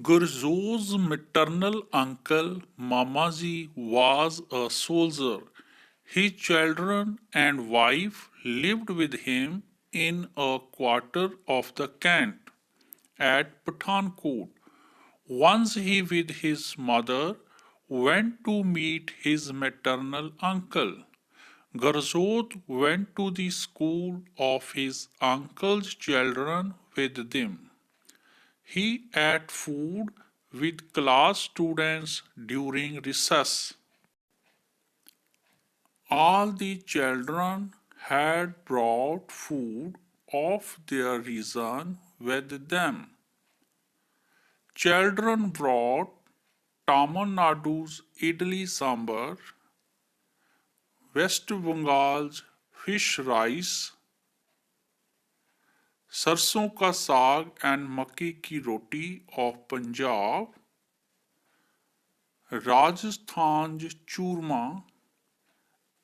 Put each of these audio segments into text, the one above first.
Gurzo's maternal uncle Mamaji was a soldier. His children and wife lived with him in a quarter of the Kent at Pathankot. Once he with his mother went to meet his maternal uncle. Gurzot went to the school of his uncle's children with them. He ate food with class students during recess. All the children had brought food of their region with them. Children brought Tamil Nadu's idli sambar, West Bengal's fish rice, सरसों का साग and मक्की की रोटी of Punjab, Rajasthan's churma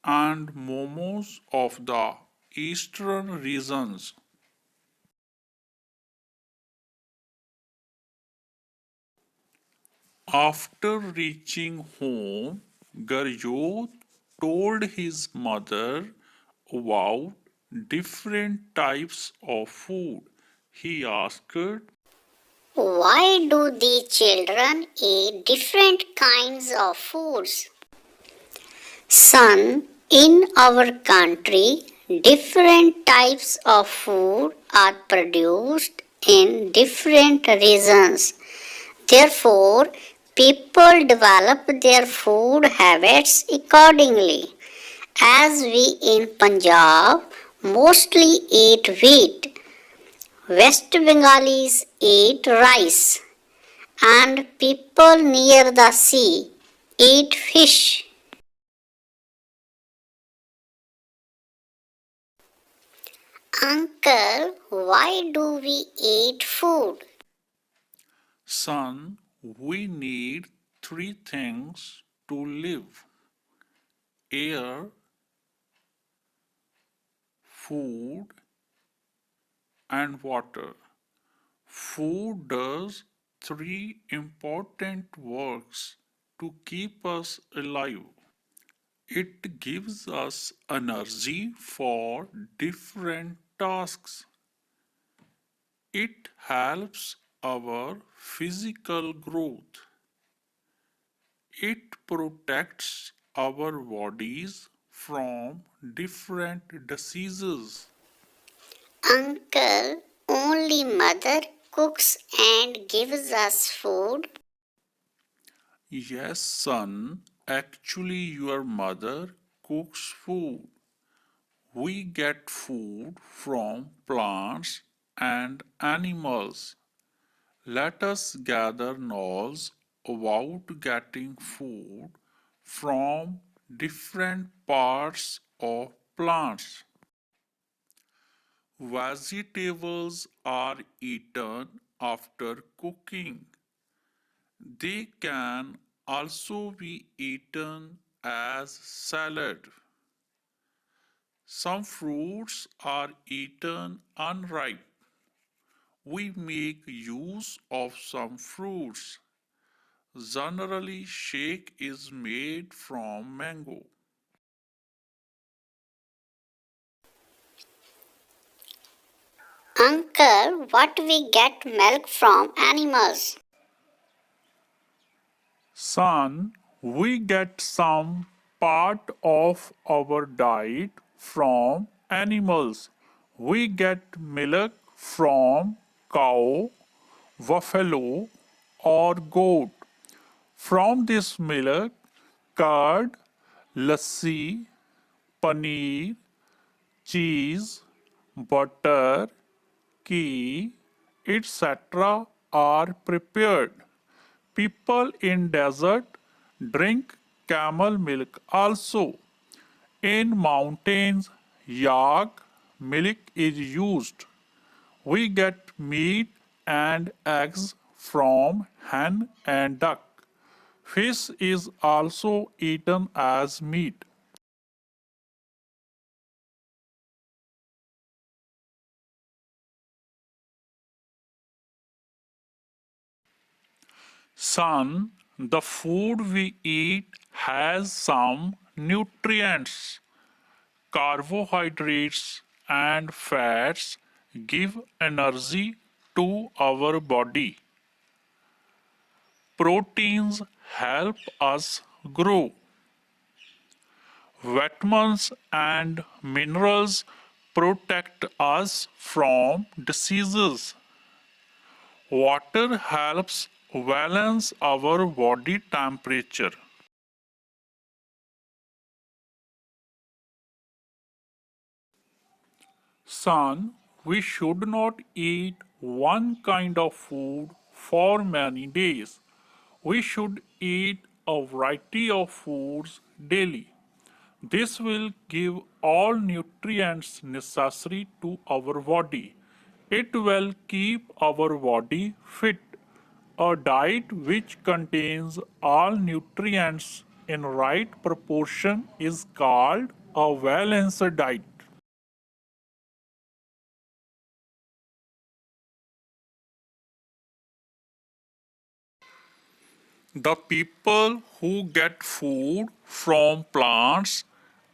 and momos of the eastern regions. After reaching home, Garyot told his mother about different types of food. He asked, "Why do the children eat different kinds of foods?" "Son, in our country, different types of food are produced in different regions. Therefore, people develop their food habits accordingly. As we in Punjab mostly eat wheat, West Bengalis eat rice, and people near the sea eat fish." "Uncle, why do we eat food?" Son, we need three things to live: air, food, and water. Food does three important works to keep us alive. It gives us energy for different tasks. It helps our physical growth. It protects our bodies from different diseases. "Uncle, only mother cooks and gives us food?" Yes, son, actually, your mother cooks food. We get food from plants and animals. Let us gather knowledge about getting food from different parts of plants. Vegetables are eaten after cooking. They can also be eaten as salad. Some fruits are eaten unripe. We make use of some fruits. Generally, shake is made from mango. "Uncle, what we get milk from animals?" Son, we get some part of our diet from animals. We get milk from cow, buffalo, or goat. From this milk, curd, lassi, paneer, cheese, butter, ghee, etc. are prepared. People in desert drink camel milk also. In mountains, yak milk is used. We get meat and eggs from hen and duck. Fish is also eaten as meat. Son, the food we eat has some nutrients. Carbohydrates and fats give energy to our body. Proteins help us grow. Vitamins and minerals protect us from diseases. Water helps balance our body temperature. Son, we should not eat one kind of food for many days. We should eat a variety of foods daily. This will give all nutrients necessary to our body. It will keep our body fit. A diet which contains all nutrients in right proportion is called a balanced diet. The people who get food from plants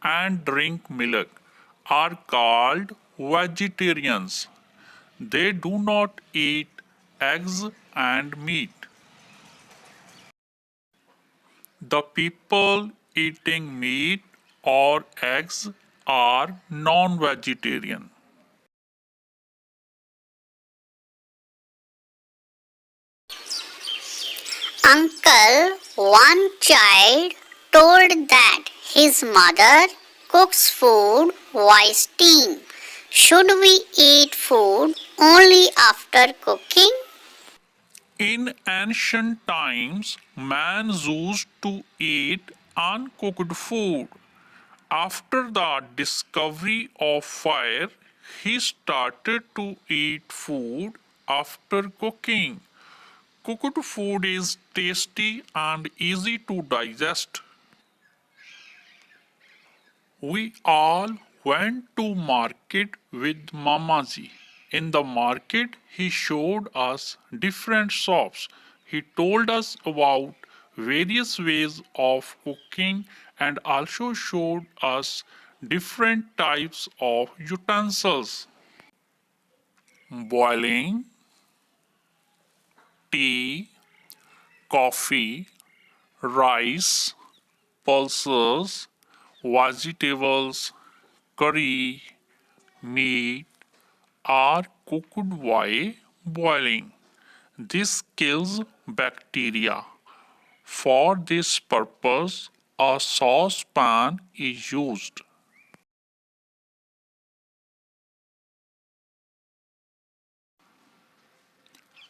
and drink milk are called vegetarians. They do not eat eggs and meat. The people eating meat or eggs are non vegetarian. Uncle, one child told that his mother cooks food while steam. Should we eat food only after cooking? In ancient times, man used to eat uncooked food. After the discovery of fire, he started to eat food after cooking. Cooked food is tasty and easy to digest. We all went to market with Mamaji. In the market, he showed us different shops. He told us about various ways of cooking and also showed us different types of utensils. Boiling, tea, coffee, rice, pulses, vegetables, curry, meat are cooked while boiling. This kills bacteria. For this purpose, a saucepan is used.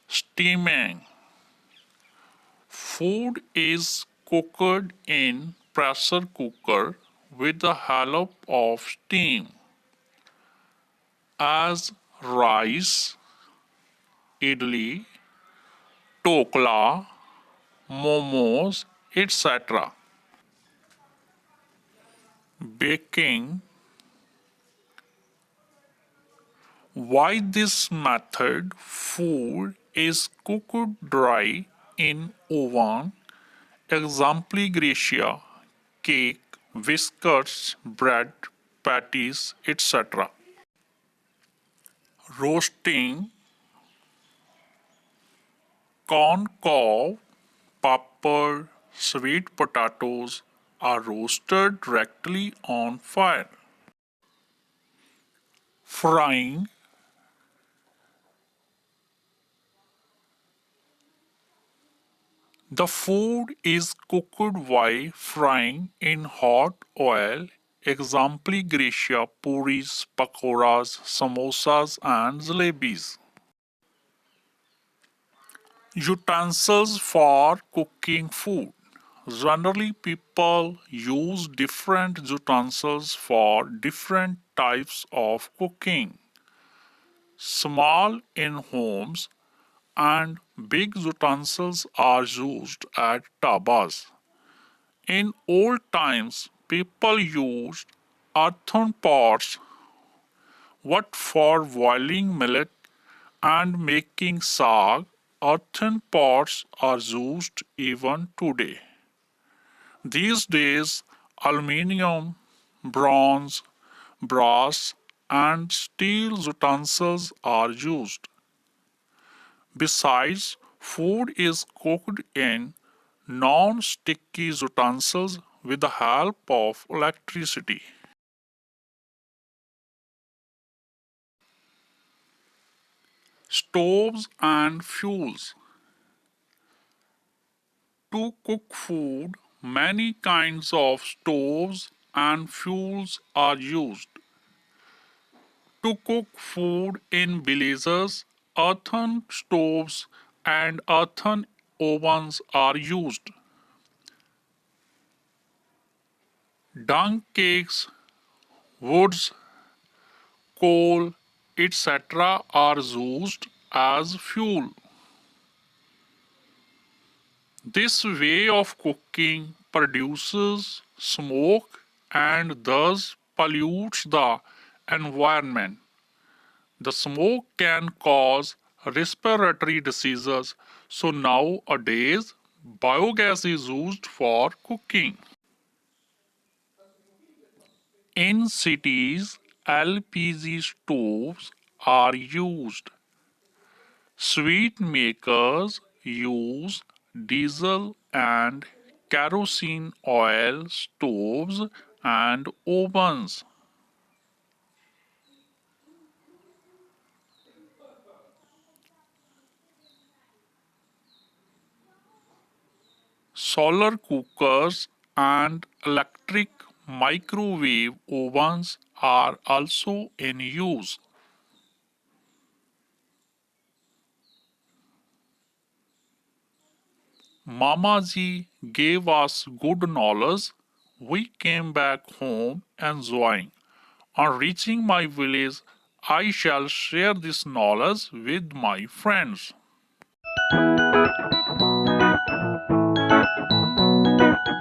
Steaming. Food is cooked in pressure cooker with the help of steam as rice, idli, tokla, momos, etc. Baking. Why this method? Food is cooked dry in oven. Example gratia, cake, biscuits, bread, patties, etc. Roasting, corn cob, pepper, sweet potatoes are roasted directly on fire. Frying, the food is cooked while frying in hot oil. Example gratia, puris, pakoras, samosas, and jalebis. Utensils for cooking food. Generally, people use different utensils for different types of cooking. Small in homes and Big utensils are used at tabas. In old times, people used earthen pots, what for boiling milk and making sag. Earthen pots are used even today. These days, aluminium, bronze, brass, and steel utensils are used. Besides, food is cooked in non-sticky utensils with the help of electricity. Stoves and fuels. To cook food, many kinds of stoves and fuels are used. To cook food in villages, earthen stoves and earthen ovens are used. Dung cakes, woods, coal, etc. are used as fuel. This way of cooking produces smoke and thus pollutes the environment. The smoke can cause respiratory diseases, so nowadays biogas is used for cooking. In cities, LPG stoves are used. Sweet makers use diesel and kerosene oil stoves and ovens. Solar cookers and electric microwave ovens are also in use. Mama ji gave us good knowledge. We came back home enjoying. On reaching my village, I shall share this knowledge with my friends.